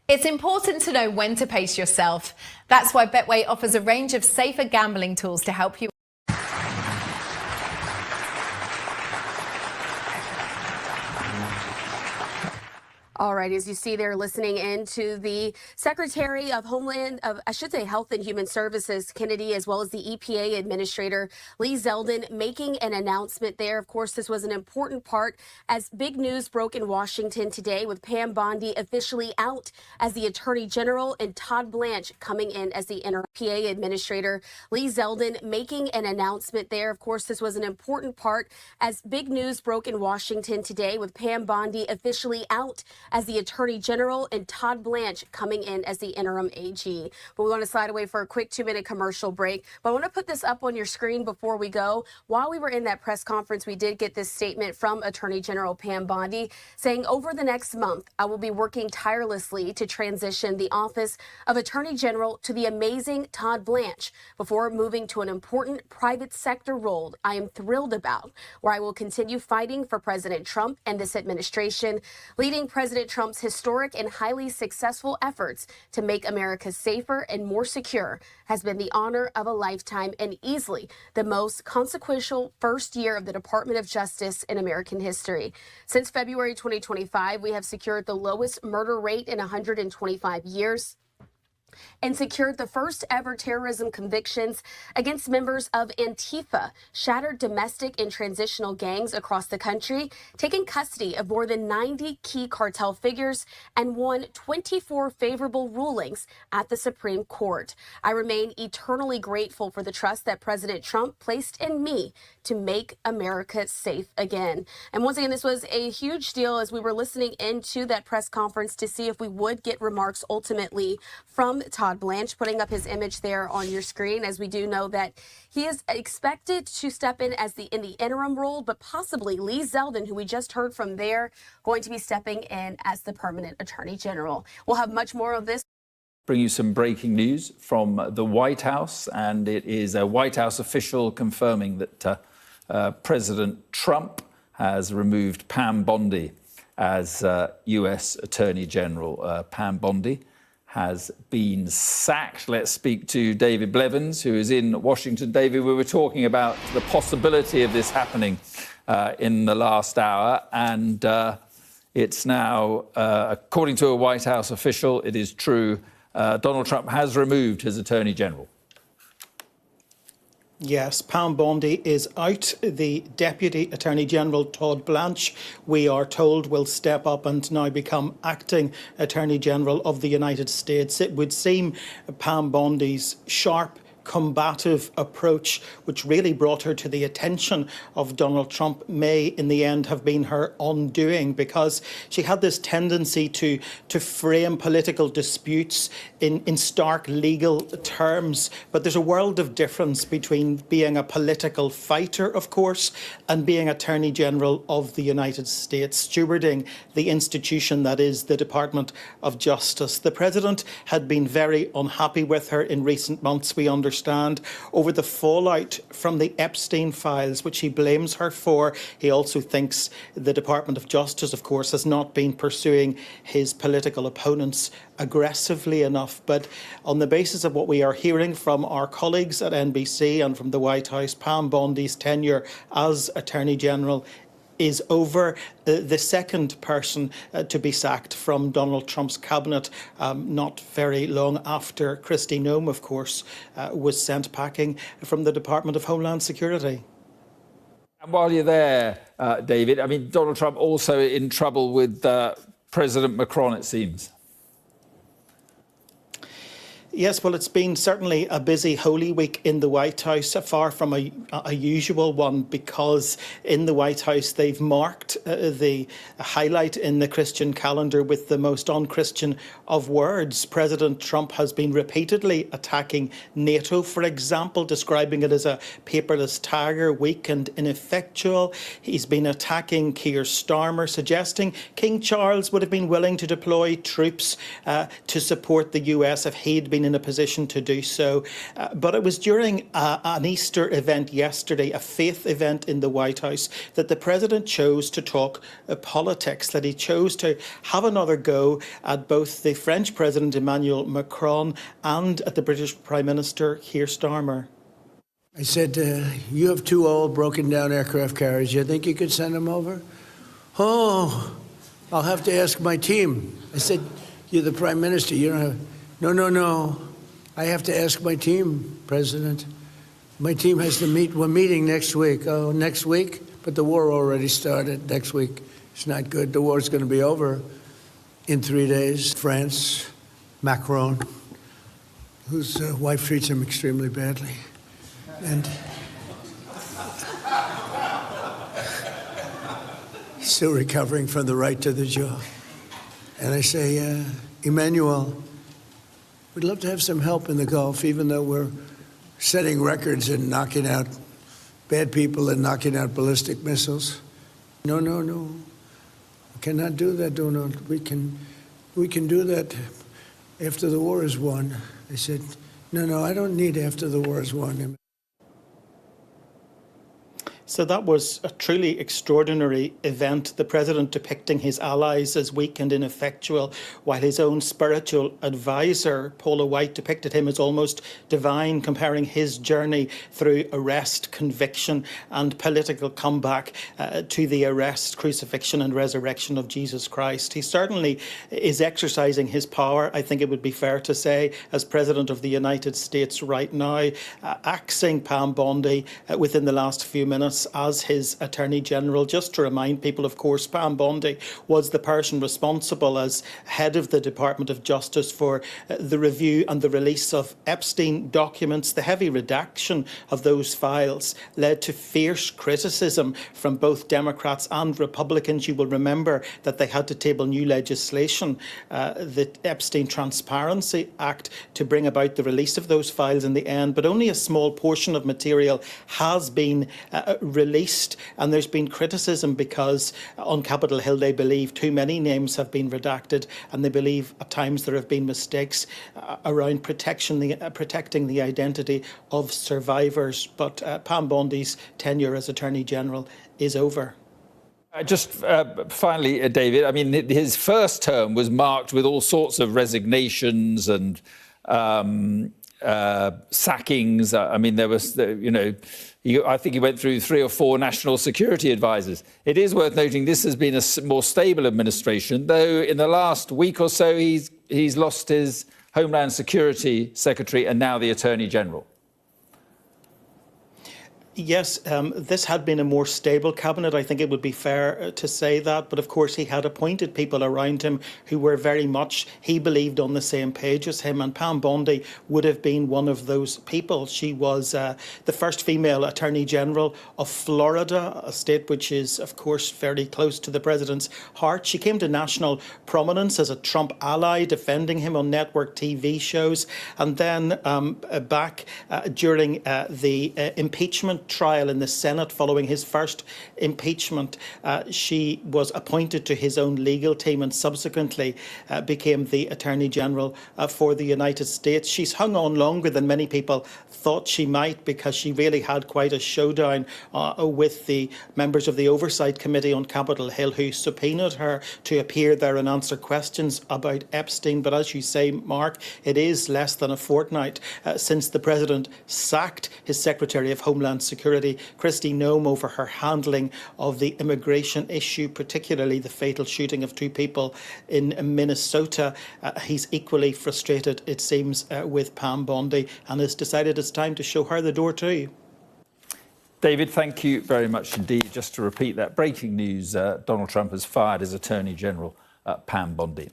It's important to know when to pace yourself. That's why Betway offers a range of safer gambling tools to help you. All right, as you see there, listening in to the Secretary of Health and Human Services, Kennedy, as well as the EPA Administrator, Lee Zeldin, making an announcement there. Of course, this was an important part as big news broke in Washington today with Pam Bondi officially out as the Attorney General and Todd Blanche coming in as the interim EPA Administrator. Lee Zeldin making an announcement there. Of course, this was an important part as big news broke in Washington today with Pam Bondi officially out as the Attorney General and Todd Blanche coming in as the interim AG. But we want to slide away for a quick 2-minute commercial break. But I want to put this up on your screen before we go. While we were in that press conference, we did get this statement from Attorney General Pam Bondi saying, over the next month, I will be working tirelessly to transition the office of Attorney General to the amazing Todd Blanche before moving to an important private sector role I am thrilled about, where I will continue fighting for President Trump and this administration, leading President Trump's historic and highly successful efforts to make America safer and more secure has been the honor of a lifetime and easily the most consequential first year of the Department of Justice in American history. Since February 2025, we have secured the lowest murder rate in 125 years and secured the first ever terrorism convictions against members of Antifa, shattered domestic and transitional gangs across the country, taken custody of more than 90 key cartel figures, and won 24 favorable rulings at the Supreme Court. I remain eternally grateful for the trust that President Trump placed in me to make America safe again. And once again, this was a huge deal as we were listening into that press conference to see if we would get remarks ultimately from Todd Blanche, putting up his image there on your screen, as we do know that he is expected to step in as in the interim role, but possibly Lee Zeldin, who we just heard from there, going to be stepping in as the permanent Attorney General. We'll have much more of this. Bring you some breaking news from the White House, and it is a White House official confirming that President Trump has removed Pam Bondi as U.S. Attorney General. Pam Bondi has been sacked. Let's speak to David Blevins, who is in Washington. David, we were talking about the possibility of this happening in the last hour, and it's now, according to a White House official, it is true. Donald Trump has removed his Attorney General. Yes, Pam Bondi is out. The Deputy Attorney General, Todd Blanche, we are told, will step up and now become Acting Attorney General of the United States. It would seem Pam Bondi's sharp, combative approach, which really brought her to the attention of Donald Trump, may in the end have been her undoing, because she had this tendency to frame political disputes in stark legal terms. But there's a world of difference between being a political fighter, of course, and being Attorney General of the United States, stewarding the institution that is the Department of Justice. The President had been very unhappy with her in recent months, we understand, over the fallout from the Epstein files, which he blames her for. He also thinks the Department of Justice, of course, has not been pursuing his political opponents aggressively enough. But on the basis of what we are hearing from our colleagues at NBC and from the White House, Pam Bondi's tenure as Attorney General is over. The second person to be sacked from Donald Trump's cabinet, not very long after Kristi Noem, of course, was sent packing from the Department of Homeland Security. And while you're there, David, I mean, Donald Trump also in trouble with President Macron, it seems. Yes, well, it's been certainly a busy Holy Week in the White House, far from a usual one, because in the White House they've marked the highlight in the Christian calendar with the most un-Christian of words. President Trump has been repeatedly attacking NATO, for example, describing it as a paperless tiger, weak and ineffectual. He's been attacking Keir Starmer, suggesting King Charles would have been willing to deploy troops to support the US if he'd been in a position to do so. But it was during an Easter event yesterday, a faith event in the White House, that the President chose to talk politics, that he chose to have another go at both the French President Emmanuel Macron and at the British Prime Minister Keir Starmer. I said, you have 2 old broken down aircraft carriers. You think you could send them over? Oh, I'll have to ask my team. I said, you're the Prime Minister. You don't have... No. I have to ask my team, President. My team has to meet. We're meeting next week. Oh, next week? But the war already started next week. It's not good. The war's going to be over in 3 days. France, Macron, whose wife treats him extremely badly. And he's still recovering from the right to the jaw. And I say, Emmanuel, we'd love to have some help in the Gulf, even though we're setting records and knocking out bad people and knocking out ballistic missiles. No. We cannot do that, Donald. We can do that after the war is won. I said, no, I don't need after the war is won. So that was a truly extraordinary event, the President depicting his allies as weak and ineffectual, while his own spiritual advisor, Paula White, depicted him as almost divine, comparing his journey through arrest, conviction and political comeback to the arrest, crucifixion and resurrection of Jesus Christ. He certainly is exercising his power, I think it would be fair to say, as President of the United States right now, axing Pam Bondi within the last few minutes as his Attorney General. Just to remind people, of course, Pam Bondi was the person responsible as head of the Department of Justice for the review and the release of Epstein documents. The heavy redaction of those files led to fierce criticism from both Democrats and Republicans. You will remember that they had to table new legislation, the Epstein Transparency Act, to bring about the release of those files in the end. But only a small portion of material has been released, and there's been criticism because on Capitol Hill they believe too many names have been redacted, and they believe at times there have been mistakes around protecting the identity of survivors. But Pam Bondi's tenure as Attorney General is over. Just finally, David, I mean, his first term was marked with all sorts of resignations and sackings. I mean, there was, I think he went through 3 or 4 national security advisors. It is worth noting this has been a more stable administration, though in the last week or so he's lost his Homeland Security Secretary and now the Attorney General. Yes, this had been a more stable cabinet. I think it would be fair to say that. But of course, he had appointed people around him who were very much, he believed, on the same page as him. And Pam Bondi would have been one of those people. She was the first female Attorney General of Florida, a state which is, of course, very close to the President's heart. She came to national prominence as a Trump ally, defending him on network TV shows. And then back during the impeachment trial in the Senate following his first impeachment, she was appointed to his own legal team and subsequently became the Attorney General for the United States. She's hung on longer than many people thought she might, because she really had quite a showdown with the members of the Oversight Committee on Capitol Hill, who subpoenaed her to appear there and answer questions about Epstein. But as you say, Mark, it is less than a fortnight since the President sacked his Secretary of Homeland Security, Kristi Noem, over her handling of the immigration issue, particularly the fatal shooting of 2 people in Minnesota. He's equally frustrated, it seems, with Pam Bondi, and has decided it's time to show her the door too. David, thank you very much indeed. Just to repeat that breaking news, Donald Trump has fired his Attorney General, Pam Bondi.